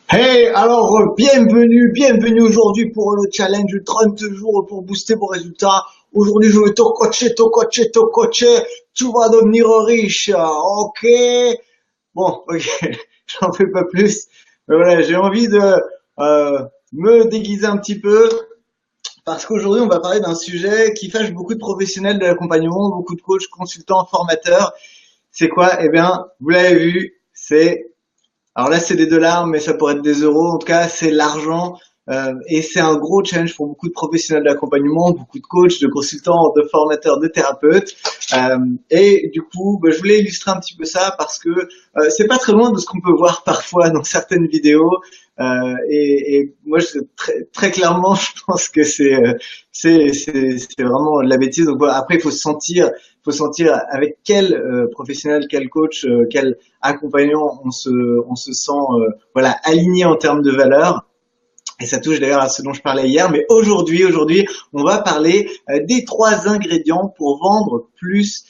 Hey, alors bienvenue aujourd'hui pour le challenge 30 jours pour booster vos résultats. Aujourd'hui, je vais te coacher. Tu vas devenir riche, ok? Bon, ok, j'en fais pas plus. Mais voilà, j'ai envie de me déguiser un petit peu parce qu'aujourd'hui, on va parler d'un sujet qui fâche beaucoup de professionnels de l'accompagnement, beaucoup de coachs, consultants, formateurs. C'est quoi? Eh bien, vous l'avez vu, c'est alors là, c'est des dollars, mais ça pourrait être des euros. En tout cas, c'est l'argent. Et c'est un gros challenge pour beaucoup de professionnels d'accompagnement, beaucoup de coachs, de consultants, de formateurs, de thérapeutes. Euh, et du coup, je voulais illustrer un petit peu ça parce que c'est pas très loin de ce qu'on peut voir parfois dans certaines vidéos. Et moi, très clairement, je pense que c'est vraiment de la bêtise. Donc voilà, après, il faut sentir avec quel professionnel, quel coach, quel accompagnant on se sent voilà aligné en termes de valeurs. Et ça touche d'ailleurs à ce dont je parlais hier. Mais aujourd'hui, on va parler des 3 ingrédients pour vendre plus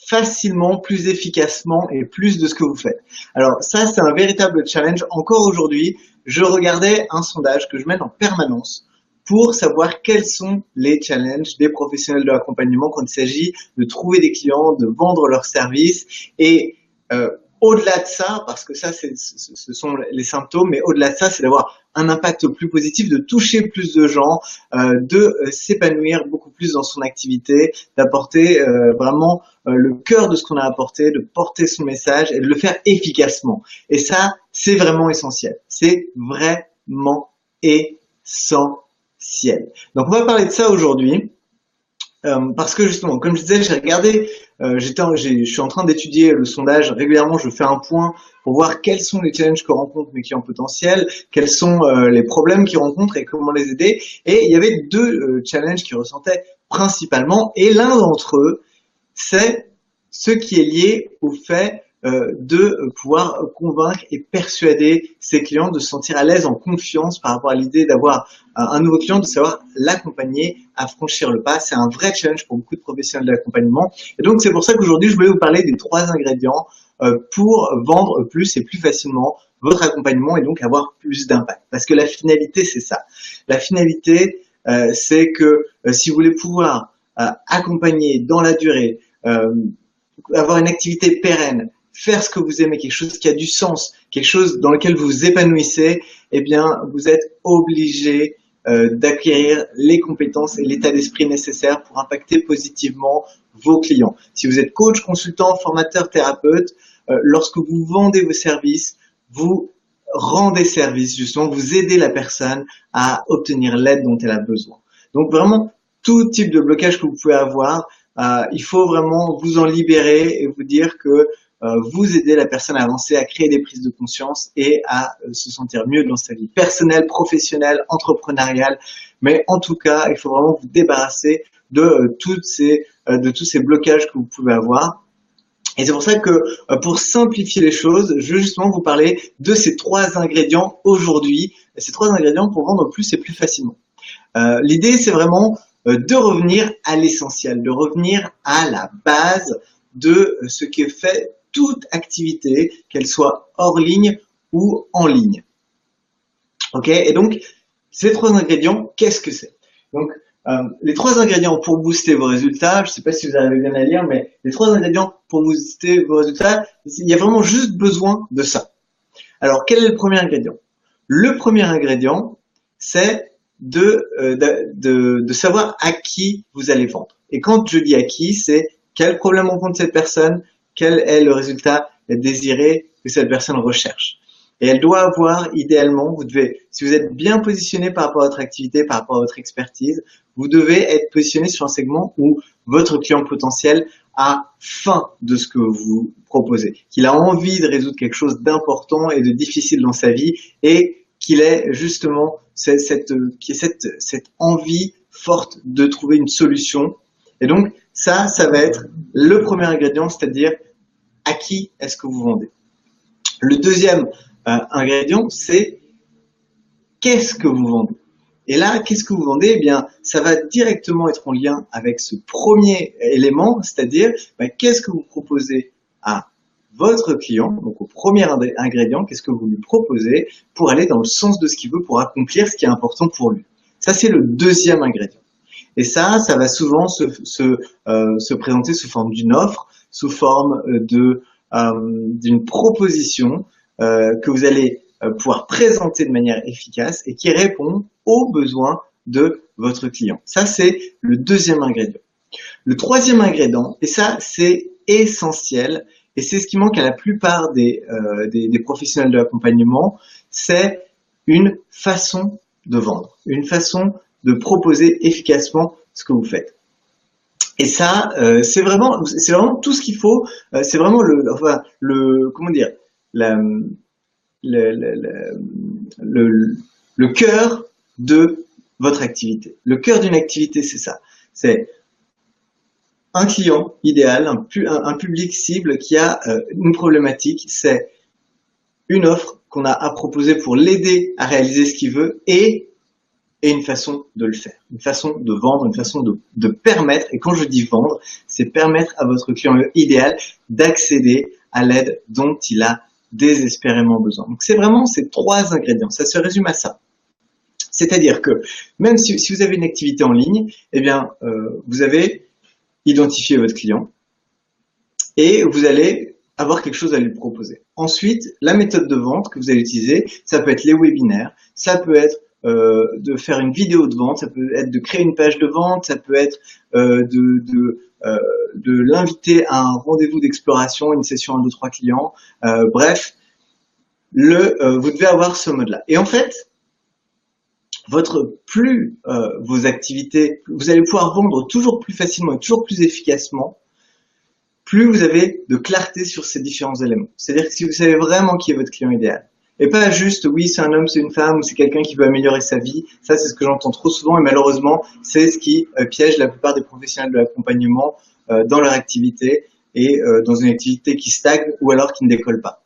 facilement, plus efficacement et plus de ce que vous faites. Alors ça, c'est un véritable challenge. Encore aujourd'hui, je regardais un sondage que je mène en permanence pour savoir quels sont les challenges des professionnels de l'accompagnement quand il s'agit de trouver des clients, de vendre leurs services. Et euh, au-delà de ça, parce que ça, ce sont les symptômes, mais au-delà de ça, c'est d'avoir un impact plus positif, de toucher plus de gens, de s'épanouir beaucoup plus dans son activité, d'apporter vraiment le cœur de ce qu'on a apporté, de porter son message et de le faire efficacement. Et ça, c'est vraiment essentiel. C'est vraiment essentiel. Donc on va parler de ça aujourd'hui. Parce que justement, comme je disais, j'ai regardé, je suis en train d'étudier le sondage régulièrement. Je fais un point pour voir quels sont les challenges que rencontrent mes clients potentiels, quels sont les problèmes qu'ils rencontrent et comment les aider. Et il y avait deux challenges qui ressentaient principalement. Et l'un d'entre eux, c'est ce qui est lié au fait de pouvoir convaincre et persuader ses clients de se sentir à l'aise, en confiance par rapport à l'idée d'avoir un nouveau client, de savoir l'accompagner à franchir le pas. C'est un vrai challenge pour beaucoup de professionnels de l'accompagnement. Et donc c'est pour ça qu'aujourd'hui je voulais vous parler des 3 ingrédients pour vendre plus et plus facilement votre accompagnement et donc avoir plus d'impact. Parce que la finalité, c'est ça. La finalité, c'est que si vous voulez pouvoir accompagner dans la durée, avoir une activité pérenne, faire ce que vous aimez, quelque chose qui a du sens, quelque chose dans lequel vous vous épanouissez, eh bien, vous êtes obligé d'acquérir les compétences et l'état d'esprit nécessaires pour impacter positivement vos clients. Si vous êtes coach, consultant, formateur, thérapeute, lorsque vous vendez vos services, vous rendez service, justement, vous aidez la personne à obtenir l'aide dont elle a besoin. Donc vraiment, tout type de blocage que vous pouvez avoir, il faut vraiment vous en libérer et vous dire que vous aidez la personne à avancer, à créer des prises de conscience et à se sentir mieux dans sa vie personnelle, professionnelle, entrepreneuriale. Mais en tout cas, il faut vraiment vous débarrasser de de tous ces blocages que vous pouvez avoir. Et c'est pour ça que pour simplifier les choses, je vais justement vous parler de ces 3 ingrédients aujourd'hui, ces 3 ingrédients pour vendre plus et plus facilement. L'idée, c'est vraiment de revenir à l'essentiel, de revenir à la base de ce qui fait toute activité, qu'elle soit hors ligne ou en ligne. Ok? Et donc, ces 3 ingrédients, qu'est-ce que c'est? Donc, les 3 ingrédients pour booster vos résultats, je ne sais pas si vous arrivez bien à lire, mais les 3 ingrédients pour booster vos résultats, il y a vraiment juste besoin de ça. Alors, quel est le premier ingrédient? Le premier ingrédient, c'est de savoir à qui vous allez vendre. Et quand je dis à qui, c'est quel problème rencontre cette personne, quel est le résultat désiré que cette personne recherche. Et elle doit avoir, idéalement, si vous êtes bien positionné par rapport à votre activité, par rapport à votre expertise, vous devez être positionné sur un segment où votre client potentiel a faim de ce que vous proposez, qu'il a envie de résoudre quelque chose d'important et de difficile dans sa vie et qu'il ait justement cette envie forte de trouver une solution. Et donc, ça va être le premier ingrédient, c'est-à-dire à qui est-ce que vous vendez. Le deuxième ingrédient, c'est qu'est-ce que vous vendez. Et là, qu'est-ce que vous vendez? Eh bien, ça va directement être en lien avec ce premier élément, c'est-à-dire qu'est-ce que vous proposez à votre client, donc au premier ingrédient, qu'est-ce que vous lui proposez pour aller dans le sens de ce qu'il veut, pour accomplir ce qui est important pour lui. Ça, c'est le deuxième ingrédient. Et ça va souvent se présenter sous forme d'une offre, sous forme d'une proposition que vous allez pouvoir présenter de manière efficace et qui répond aux besoins de votre client. Ça, c'est le deuxième ingrédient. Le troisième ingrédient, et ça, c'est essentiel, et c'est ce qui manque à la plupart des professionnels de l'accompagnement, c'est une façon de vendre, une façon de proposer efficacement ce que vous faites. Et ça, c'est vraiment tout ce qu'il faut. C'est vraiment le cœur de votre activité. Le cœur d'une activité, c'est ça. C'est un client idéal, un public cible qui a une problématique. C'est une offre qu'on a à proposer pour l'aider à réaliser ce qu'il veut et une façon de le faire, une façon de vendre, une façon de permettre, et quand je dis vendre, c'est permettre à votre client idéal d'accéder à l'aide dont il a désespérément besoin. Donc c'est vraiment ces trois ingrédients, ça se résume à ça. C'est-à-dire que même si vous avez une activité en ligne, eh bien vous avez identifié votre client et vous allez avoir quelque chose à lui proposer. Ensuite, la méthode de vente que vous allez utiliser, ça peut être les webinaires, ça peut être de faire une vidéo de vente, ça peut être de créer une page de vente, ça peut être de l'inviter à un rendez-vous d'exploration, une session 1, 2, 3 clients. Bref, vous devez avoir ce mode-là. Et en fait, vos activités, vous allez pouvoir vendre toujours plus facilement et toujours plus efficacement, plus vous avez de clarté sur ces différents éléments. C'est-à-dire que si vous savez vraiment qui est votre client idéal, et pas juste, oui, c'est un homme, c'est une femme, ou c'est quelqu'un qui veut améliorer sa vie. Ça, c'est ce que j'entends trop souvent et malheureusement, c'est ce qui piège la plupart des professionnels de l'accompagnement dans leur activité et dans une activité qui stagne ou alors qui ne décolle pas.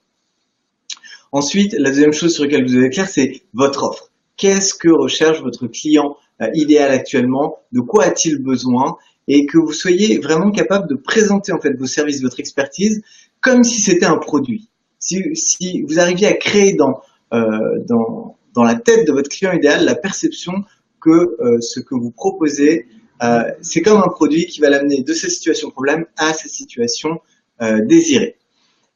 Ensuite, la deuxième chose sur laquelle vous devez être clair, c'est votre offre. Qu'est-ce que recherche votre client idéal actuellement? De quoi a-t-il besoin? Et que vous soyez vraiment capable de présenter en fait vos services, votre expertise, comme si c'était un produit. Si vous arriviez à créer dans la tête de votre client idéal la perception que ce que vous proposez, c'est comme un produit qui va l'amener de ces situations problèmes à ces situations désirées.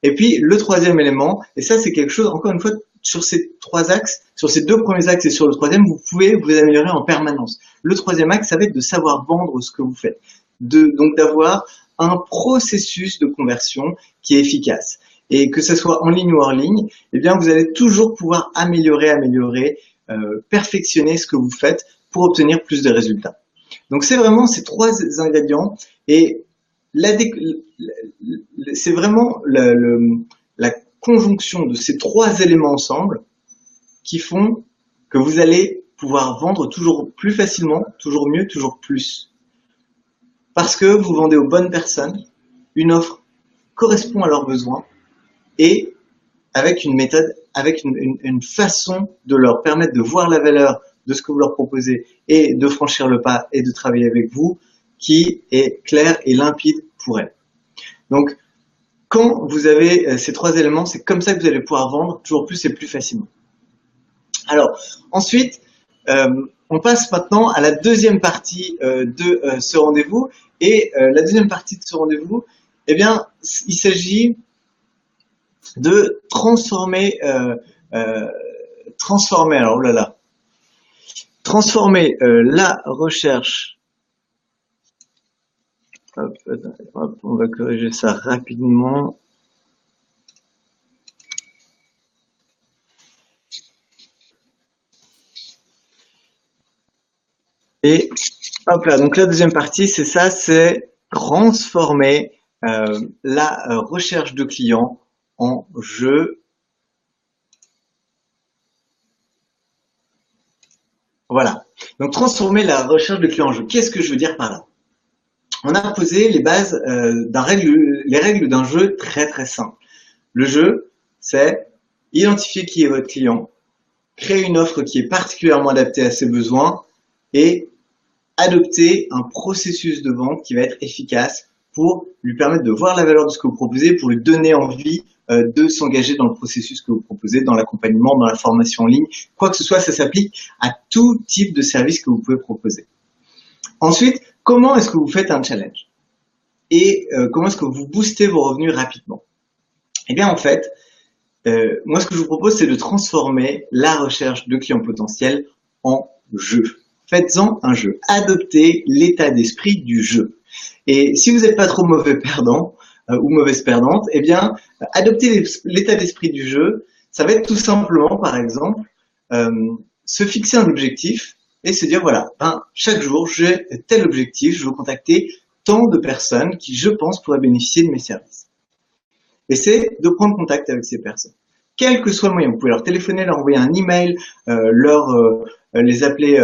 Et puis, le troisième élément, et ça c'est quelque chose, encore une fois, sur ces trois axes, sur ces deux premiers axes et sur le troisième, vous pouvez vous améliorer en permanence. Le troisième axe, ça va être de savoir vendre ce que vous faites. Donc d'avoir un processus de conversion qui est efficace. Et que ce soit en ligne ou hors ligne, eh bien, vous allez toujours pouvoir améliorer, perfectionner ce que vous faites pour obtenir plus de résultats. Donc, c'est vraiment ces trois ingrédients et c'est vraiment la conjonction de ces trois éléments ensemble qui font que vous allez pouvoir vendre toujours plus facilement, toujours mieux, toujours plus. Parce que vous vendez aux bonnes personnes, une offre correspond à leurs besoins, et avec une méthode, avec une façon de leur permettre de voir la valeur de ce que vous leur proposez et de franchir le pas et de travailler avec vous qui est claire et limpide pour elles. Donc, quand vous avez ces trois éléments, c'est comme ça que vous allez pouvoir vendre toujours plus et plus facilement. Alors, ensuite, on passe maintenant à la deuxième partie de ce rendez-vous. Et la deuxième partie de ce rendez-vous, eh bien, il s'agit de transformer, alors oh là là, transformer la recherche. Hop, on va corriger ça rapidement. Et hop là, donc la deuxième partie, c'est ça, c'est transformer la recherche de clients en jeu. Voilà. Donc transformer la recherche de clients en jeu. Qu'est-ce que je veux dire par là? On a posé les bases les règles d'un jeu très très simple. Le jeu, c'est identifier qui est votre client, créer une offre qui est particulièrement adaptée à ses besoins et adopter un processus de vente qui va être efficace pour lui permettre de voir la valeur de ce que vous proposez, pour lui donner envie de s'engager dans le processus que vous proposez, dans l'accompagnement, dans la formation en ligne, quoi que ce soit, ça s'applique à tout type de service que vous pouvez proposer. Ensuite, comment est-ce que vous faites un challenge? Et comment est-ce que vous boostez vos revenus rapidement? Eh bien, en fait, moi, ce que je vous propose, c'est de transformer la recherche de clients potentiels en jeu. Faites-en un jeu. Adoptez l'état d'esprit du jeu. Et si vous n'êtes pas trop mauvais perdant ou mauvaise perdante, eh bien, adoptez l'état d'esprit du jeu. Ça va être tout simplement, par exemple, se fixer un objectif et se dire, voilà, chaque jour, j'ai tel objectif, je veux contacter tant de personnes qui, je pense, pourraient bénéficier de mes services. Et c'est de prendre contact avec ces personnes. Quel que soit le moyen, vous pouvez leur téléphoner, leur envoyer un email, les appeler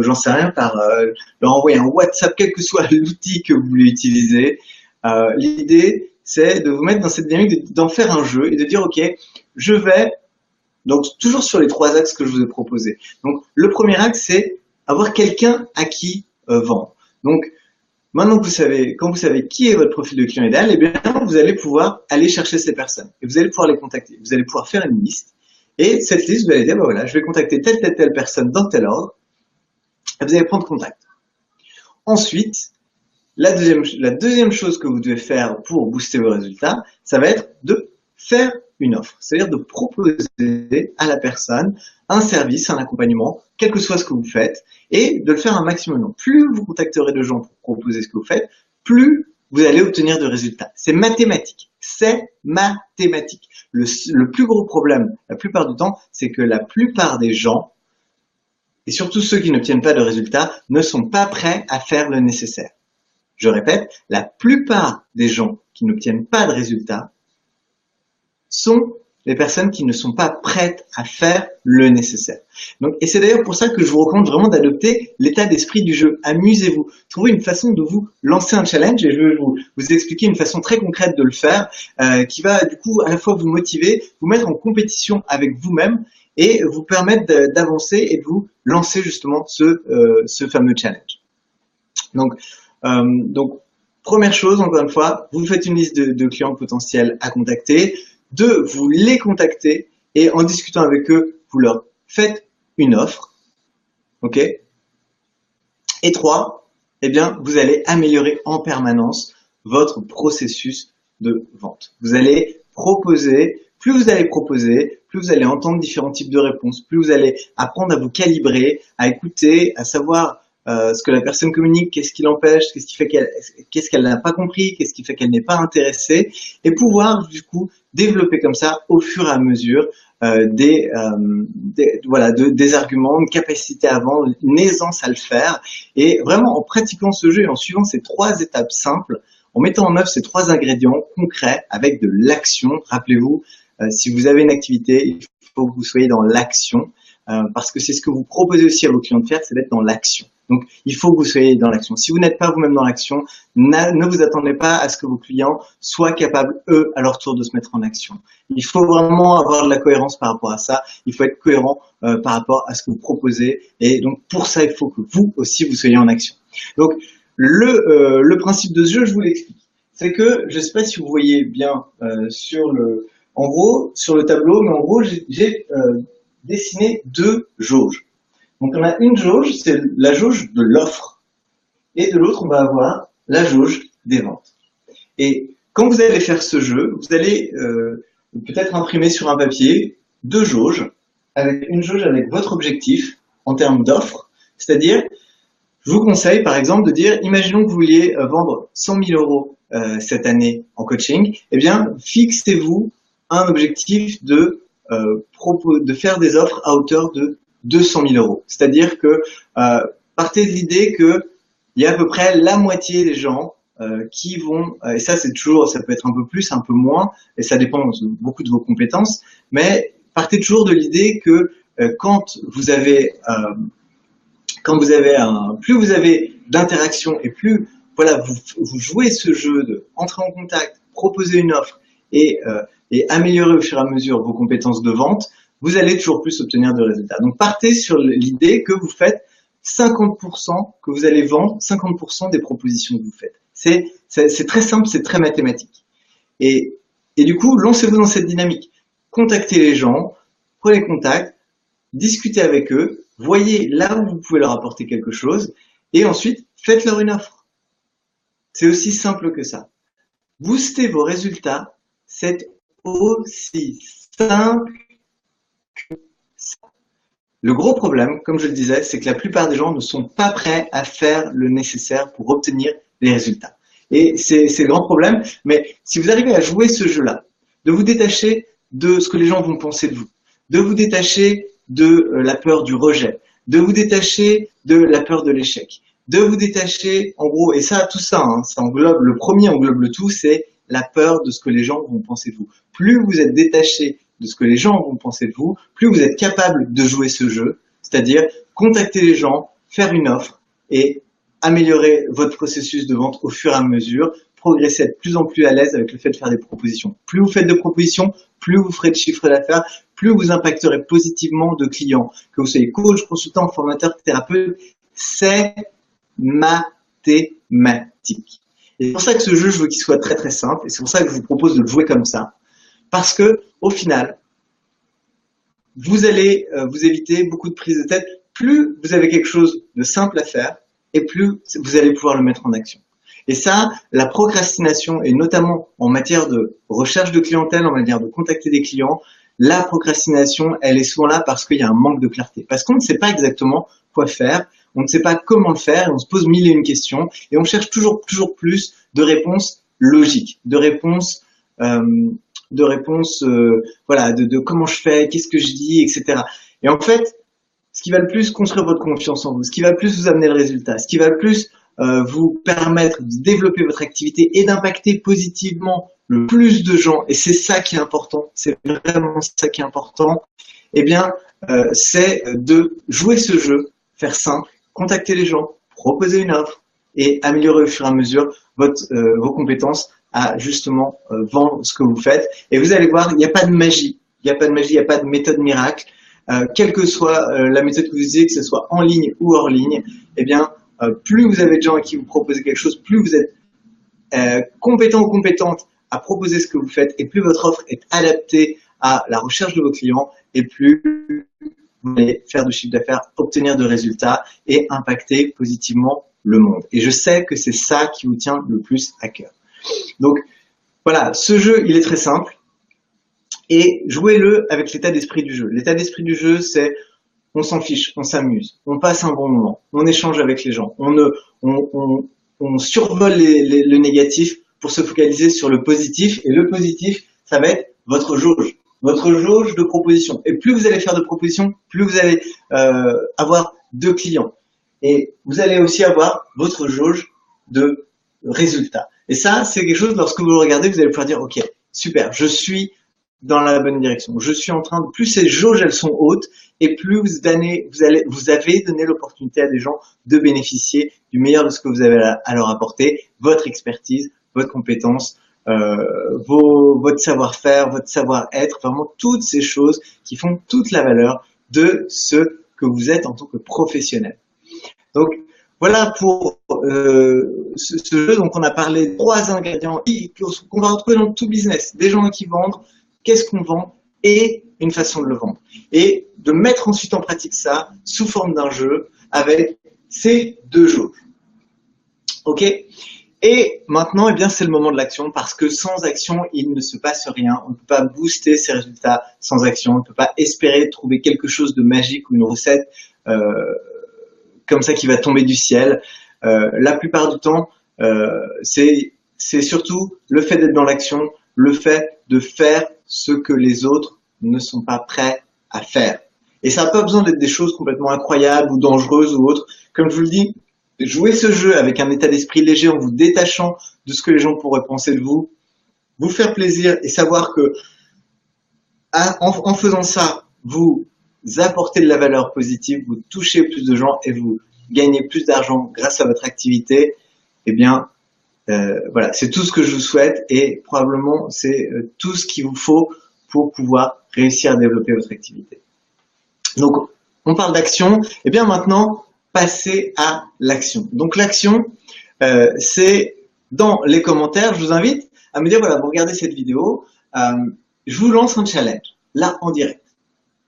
j'en sais rien, leur envoyer un WhatsApp, quel que soit l'outil que vous voulez utiliser. L'idée, c'est de vous mettre dans cette dynamique, d'en faire un jeu et de dire, ok, je vais, donc toujours sur les 3 axes que je vous ai proposés. Donc le premier axe, c'est avoir quelqu'un à qui vendre. Donc maintenant que vous savez, quand vous savez qui est votre profil de client idéal, eh bien, vous allez pouvoir aller chercher ces personnes et vous allez pouvoir les contacter. Vous allez pouvoir faire une liste et cette liste, vous allez dire, voilà, je vais contacter telle personne dans tel ordre et vous allez prendre contact. Ensuite, la deuxième chose que vous devez faire pour booster vos résultats, ça va être de faire une offre, c'est-à-dire de proposer à la personne un service, un accompagnement, quel que soit ce que vous faites, et de le faire un maximum. Plus vous contacterez de gens pour proposer ce que vous faites, plus vous allez obtenir de résultats. C'est mathématique. C'est mathématique. Le plus gros problème, la plupart du temps, c'est que la plupart des gens, et surtout ceux qui n'obtiennent pas de résultats, ne sont pas prêts à faire le nécessaire. Je répète, la plupart des gens qui n'obtiennent pas de résultats sont les personnes qui ne sont pas prêtes à faire le nécessaire. Donc, et c'est d'ailleurs pour ça que je vous recommande vraiment d'adopter l'état d'esprit du jeu. Amusez-vous. Trouvez une façon de vous lancer un challenge et je vais vous expliquer une façon très concrète de le faire qui va du coup à la fois vous motiver, vous mettre en compétition avec vous-même et vous permettre d'avancer et de vous lancer justement ce fameux challenge. Donc, première chose, encore une fois, vous faites une liste de clients potentiels à contacter. 2, vous les contactez et en discutant avec eux, vous leur faites une offre. OK? Et 3, eh bien, vous allez améliorer en permanence votre processus de vente. Vous allez proposer, plus vous allez entendre différents types de réponses, plus vous allez apprendre à vous calibrer, à écouter, à savoir ce que la personne communique, qu'est-ce qui l'empêche, qu'est-ce qu'elle n'a pas compris, qu'est-ce qui fait qu'elle n'est pas intéressée, et pouvoir du coup développer comme ça au fur et à mesure des arguments, une capacité à vendre, une aisance à le faire, et vraiment en pratiquant ce jeu et en suivant ces 3 étapes simples, en mettant en œuvre ces 3 ingrédients concrets avec de l'action. Rappelez-vous, si vous avez une activité, il faut que vous soyez dans l'action, parce que c'est ce que vous proposez aussi à vos clients de faire, c'est d'être dans l'action. Donc, il faut que vous soyez dans l'action. Si vous n'êtes pas vous-même dans l'action, ne vous attendez pas à ce que vos clients soient capables, eux, à leur tour, de se mettre en action. Il faut vraiment avoir de la cohérence par rapport à ça. Il faut être cohérent par rapport à ce que vous proposez. Et donc, pour ça, il faut que vous aussi, vous soyez en action. Donc, le principe de ce jeu, je vous l'explique. C'est que, je ne sais pas si vous voyez bien en gros, sur le tableau, mais en gros, j'ai dessiné 2 jauges. Donc, on a une jauge, c'est la jauge de l'offre. Et de l'autre, on va avoir la jauge des ventes. Et quand vous allez faire ce jeu, vous allez peut-être imprimer sur un papier 2 jauges, avec une jauge avec votre objectif en termes d'offre. C'est-à-dire, je vous conseille par exemple de dire, imaginons que vous vouliez vendre 100 000 euros cette année en coaching, eh bien, fixez-vous un objectif de faire des offres à hauteur de 200 000 euros. C'est-à-dire que partez de l'idée que il y a à peu près la moitié des gens qui vont, et ça c'est toujours, ça peut être un peu plus, un peu moins, et ça dépend beaucoup de vos compétences, mais partez toujours de l'idée que plus vous avez d'interaction et plus voilà vous jouez ce jeu de entrer en contact, proposer une offre et améliorer au fur et à mesure vos compétences de vente, vous allez toujours plus obtenir de résultats. Donc partez sur l'idée que vous faites 50% que vous allez vendre 50% des propositions que vous faites. C'est très simple, c'est très mathématique. Et du coup, lancez-vous dans cette dynamique. Contactez les gens, prenez contact, discutez avec eux, voyez là où vous pouvez leur apporter quelque chose, et ensuite, faites-leur une offre. C'est aussi simple que ça. Booster vos résultats, c'est aussi simple que ça. Le gros problème, comme je le disais, c'est que la plupart des gens ne sont pas prêts à faire le nécessaire pour obtenir les résultats. Et c'est le grand problème, mais si vous arrivez à jouer ce jeu-là, de vous détacher de ce que les gens vont penser de vous, de vous détacher de la peur du rejet, de vous détacher de la peur de l'échec, de vous détacher, en gros, et ça, tout ça, hein, ça englobe, le premier englobe le tout, c'est la peur de ce que les gens vont penser de vous. Plus vous êtes détaché de ce que les gens vont penser de vous, plus vous êtes capable de jouer ce jeu, c'est-à-dire contacter les gens, faire une offre et améliorer votre processus de vente au fur et à mesure, progresser, être de plus en plus à l'aise avec le fait de faire des propositions. Plus vous faites de propositions, plus vous ferez de chiffre d'affaires, plus vous impacterez positivement de clients. Que vous soyez coach, consultant, formateur, thérapeute, c'est mathématique. Et c'est pour ça que ce jeu, je veux qu'il soit très très simple, et c'est pour ça que je vous propose de le jouer comme ça. Parce que, au final, vous allez vous éviter beaucoup de prises de tête. Plus vous avez quelque chose de simple à faire, et plus vous allez pouvoir le mettre en action. Et ça, la procrastination, et notamment en matière de recherche de clientèle, en matière de contacter des clients, la procrastination, elle est souvent là parce qu'il y a un manque de clarté. Parce qu'on ne sait pas exactement quoi faire, on ne sait pas comment le faire, et on se pose mille et une questions, et on cherche toujours plus de réponses logiques, de réponses voilà, de comment je fais, qu'est-ce que je dis, etc. Et en fait, ce qui va le plus construire votre confiance en vous, ce qui va le plus vous amener le résultat, ce qui va le plus vous permettre de développer votre activité et d'impacter positivement le plus de gens, et c'est ça qui est important, c'est vraiment ça qui est important, eh bien, c'est de jouer ce jeu, faire simple, contacter les gens, proposer une offre et améliorer au fur et à mesure vos compétences à justement vendre ce que vous faites. Et vous allez voir, il n'y a pas de magie, il n'y a pas de magie, il n'y a pas de méthode miracle. Quelle que soit la méthode que vous utilisez, que ce soit en ligne ou hors ligne, eh bien, plus vous avez de gens à qui vous proposez quelque chose, plus vous êtes compétent ou compétente à proposer ce que vous faites, et plus votre offre est adaptée à la recherche de vos clients, et plus vous allez faire du chiffre d'affaires, obtenir de résultats et impacter positivement le monde. Et je sais que c'est ça qui vous tient le plus à cœur. Donc voilà, ce jeu, il est très simple. Et jouez-le avec l'état d'esprit du jeu. L'état d'esprit du jeu, c'est on s'en fiche, on s'amuse, on passe un bon moment, on échange avec les gens, on survole le négatif pour se focaliser sur le positif. Et le positif, ça va être votre jauge de propositions. Et plus vous allez faire de propositions, plus vous allez avoir de clients. Et vous allez aussi avoir votre jauge de résultats. Et ça, c'est quelque chose, lorsque vous le regardez, vous allez pouvoir dire, ok, super, je suis dans la bonne direction. Je suis en train de, plus ces jauges, elles sont hautes, et plus vous avez donné l'opportunité à des gens de bénéficier du meilleur de ce que vous avez à leur apporter, votre expertise, votre compétence, votre savoir-faire, votre savoir-être, vraiment toutes ces choses qui font toute la valeur de ce que vous êtes en tant que professionnel. Donc, voilà pour ce jeu. Donc, on a parlé de 3 ingrédients qu'on va retrouver dans tout business. Des gens qui vendent, qu'est-ce qu'on vend et une façon de le vendre. Et de mettre ensuite en pratique ça sous forme d'un jeu avec ces 2 jauges. Ok ? Et maintenant, eh bien, c'est le moment de l'action, parce que sans action, il ne se passe rien. On ne peut pas booster ses résultats sans action. On ne peut pas espérer trouver quelque chose de magique ou une recette comme ça qui va tomber du ciel. La plupart du temps, c'est surtout le fait d'être dans l'action, le fait de faire ce que les autres ne sont pas prêts à faire. Et ça n'a pas besoin d'être des choses complètement incroyables ou dangereuses ou autres. Comme je vous le dis, jouer ce jeu avec un état d'esprit léger, en vous détachant de ce que les gens pourraient penser de vous, vous faire plaisir et savoir que en faisant ça, vous apportez de la valeur positive, vous touchez plus de gens et vous gagnez plus d'argent grâce à votre activité, eh bien, voilà, c'est tout ce que je vous souhaite, et probablement c'est tout ce qu'il vous faut pour pouvoir réussir à développer votre activité. Donc, on parle d'action. Et bien maintenant, passer à l'action. Donc l'action, c'est dans les commentaires, je vous invite à me dire, voilà, vous regardez cette vidéo, je vous lance un challenge, là en direct.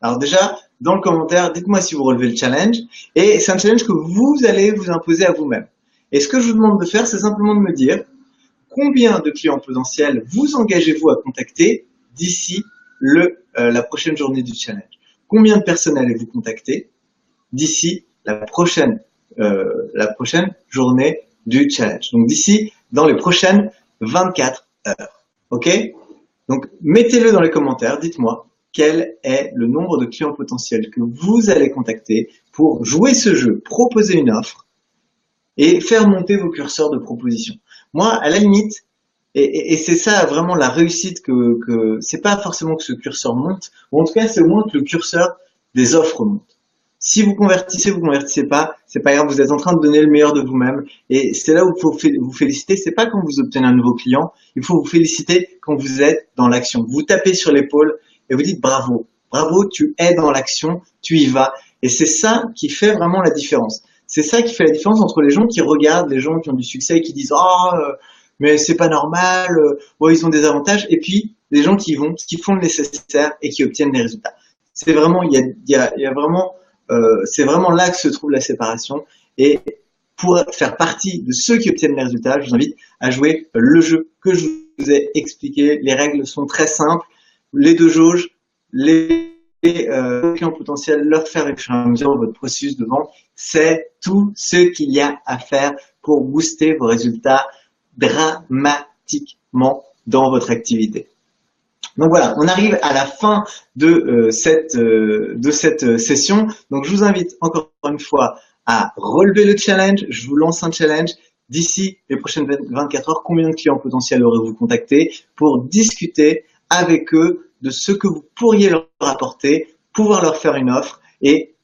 Alors déjà, dans le commentaire, dites-moi si vous relevez le challenge, et c'est un challenge que vous allez vous imposer à vous-même. Et ce que je vous demande de faire, c'est simplement de me dire combien de clients potentiels vous engagez-vous à contacter d'ici la prochaine journée du challenge. Combien de personnes allez-vous contacter d'ici la prochaine journée du challenge. Donc d'ici, dans les prochaines 24 heures. Ok? Donc mettez-le dans les commentaires, dites-moi quel est le nombre de clients potentiels que vous allez contacter pour jouer ce jeu, proposer une offre et faire monter vos curseurs de proposition. Moi, à la limite, et c'est ça vraiment la réussite que c'est pas forcément que ce curseur monte, ou en tout cas c'est au moins que le curseur des offres monte. Si vous convertissez pas, c'est pas grave, vous êtes en train de donner le meilleur de vous-même. Et c'est là où il faut vous féliciter. C'est pas quand vous obtenez un nouveau client, il faut vous féliciter quand vous êtes dans l'action. Vous tapez sur l'épaule et vous dites bravo. Bravo, tu es dans l'action, tu y vas. Et c'est ça qui fait vraiment la différence. C'est ça qui fait la différence entre les gens qui regardent, les gens qui ont du succès et qui disent « Oh, mais c'est pas normal, ils ont des avantages », et puis les gens qui vont, qui font le nécessaire et qui obtiennent des résultats. C'est vraiment, il y a vraiment... c'est vraiment là que se trouve la séparation. Et pour faire partie de ceux qui obtiennent les résultats, je vous invite à jouer le jeu que je vous ai expliqué. Les règles sont très simples. Les deux jauges, les clients potentiels, leur faire au fur et à mesure votre processus de vente, c'est tout ce qu'il y a à faire pour booster vos résultats dramatiquement dans votre activité. Donc voilà, on arrive à la fin de cette session. Donc je vous invite encore une fois à relever le challenge. Je vous lance un challenge. D'ici les prochaines 24 heures, combien de clients potentiels aurez-vous contacté pour discuter avec eux de ce que vous pourriez leur apporter, pouvoir leur faire une offre et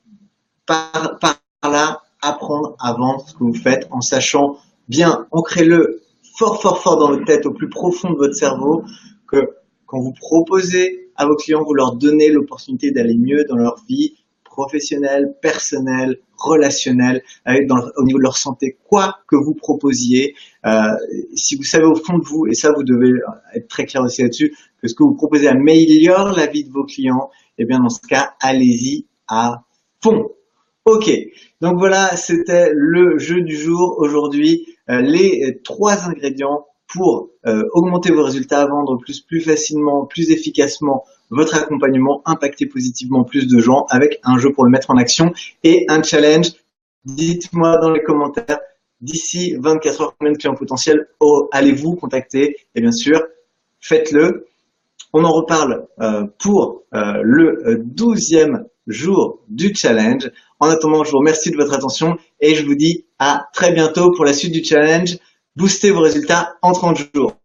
par là apprendre à vendre ce que vous faites en sachant bien, ancrez-le fort dans votre tête, au plus profond de votre cerveau, que quand vous proposez à vos clients, vous leur donnez l'opportunité d'aller mieux dans leur vie professionnelle, personnelle, relationnelle, au niveau de leur santé, quoi que vous proposiez. Si vous savez au fond de vous, et ça vous devez être très clair aussi là-dessus, que ce que vous proposez améliore la vie de vos clients, et bien dans ce cas, allez-y à fond. Ok, donc voilà, c'était le jeu du jour aujourd'hui, les 3 ingrédients pour augmenter vos résultats, vendre plus facilement, plus efficacement votre accompagnement, impacter positivement plus de gens avec un jeu pour le mettre en action et un challenge. Dites-moi dans les commentaires, d'ici 24 heures, combien de clients potentiels allez-vous contacter? Et bien sûr, faites-le. On en reparle pour le 12e jour du challenge. En attendant, je vous remercie de votre attention et je vous dis à très bientôt pour la suite du challenge. Boostez vos résultats en 30 jours.